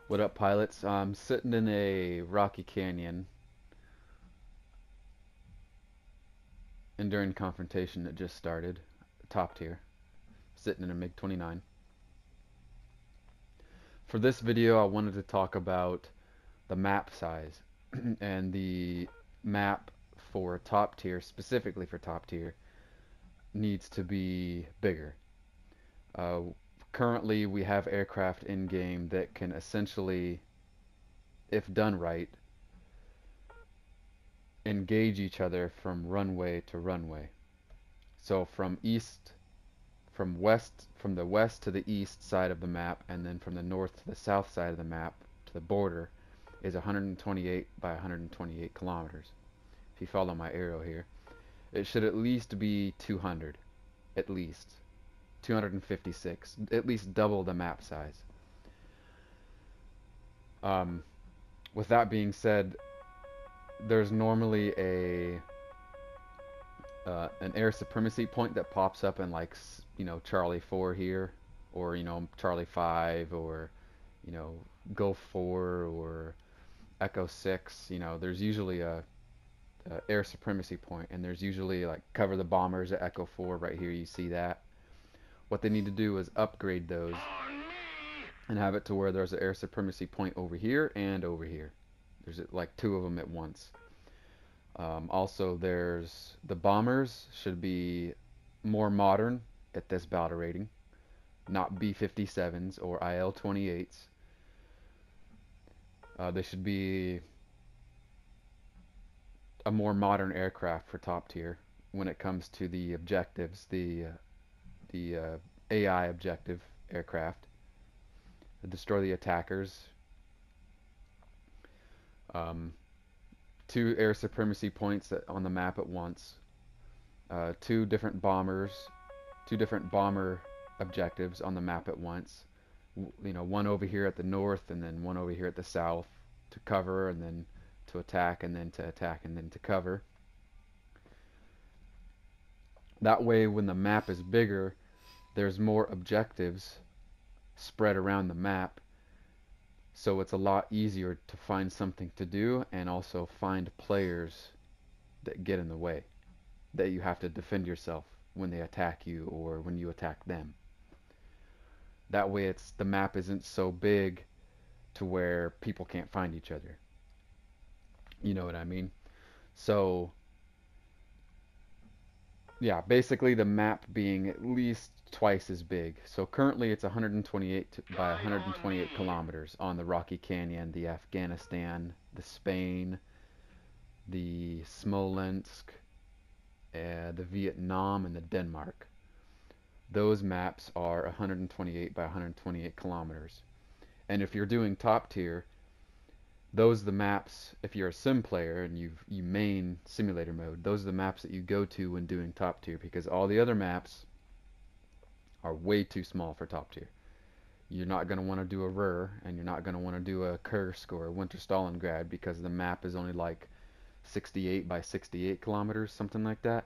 What up, pilots? I'm sitting in a rocky canyon, and during confrontation that just started, top tier, sitting in a MiG-29. For this video, I wanted to talk about the map size and the map for top tier, specifically for top tier, needs to be bigger. Uh, Currently, we have aircraft in game that can essentially, if done right, engage each other from runway to runway. So from the west to the east side of the map, and then from the north to the south side of the map to the border is 128 by 128 kilometers. If you follow my arrow here, it should at least be 200, at least 256, at least double the map size. Um, with that being said, there's normally a an air supremacy point that pops up in, like, Charlie 4 here, or Charlie 5, or Gulf 4, or Echo 6. There's usually a air supremacy point, and there's usually, like, cover the bombers at Echo 4 right here. You see that. What they need to do is upgrade those and have it to where there's an air supremacy point over here and over here. There's like two of them at once. Also, there's the bombers should be more modern at this battle rating, not B-57s or IL-28s. They should be a more modern aircraft for top tier when it comes to the objectives, the AI objective aircraft. Destroy the attackers. Um, Two air supremacy points on the map at once. Two different bomber objectives on the map at once. One over here at the north, and then one over here at the south to cover, and then to attack, and then to attack, and then to cover. That way, when the map is bigger, there's more objectives spread around the map, so it's a lot easier to find something to do, and also find players that get in the way, that you have to defend yourself when they attack you or when you attack them. That way the map isn't so big to where people can't find each other. You know what I mean? So yeah, basically the map being at least twice as big. So currently it's 128 by 128 kilometers on the Rocky Canyon, the Afghanistan, the Spain, the Smolensk, the Vietnam, and the Denmark. Those maps are 128 by 128 kilometers. And if you're doing top tier, those are the maps. If you're a sim player and you main simulator mode, those are the maps that you go to when doing top tier, because all the other maps are way too small for top tier. You're not going to want to do a Ruhr, and you're not going to want to do a Kursk or a Winter Stalingrad, because the map is only like 68 by 68 kilometers, something like that,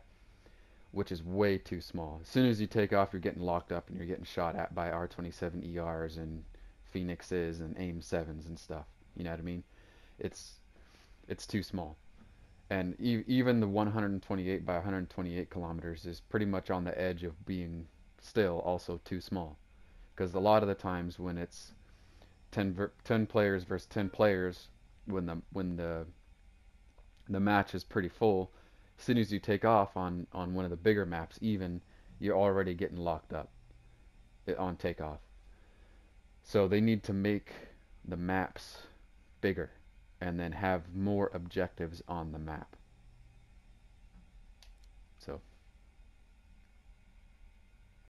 which is way too small. As soon as you take off, you're getting locked up and you're getting shot at by R-27ERs and Phoenixes and AIM-7s and stuff. You know what I mean? It's too small. And even the 128 by 128 kilometers is pretty much on the edge of being still also too small. Because a lot of the times when it's 10 players versus 10 players, when the match is pretty full, as soon as you take off on one of the bigger maps, even, you're already getting locked up on takeoff. So they need to make the maps bigger and then have more objectives on the map.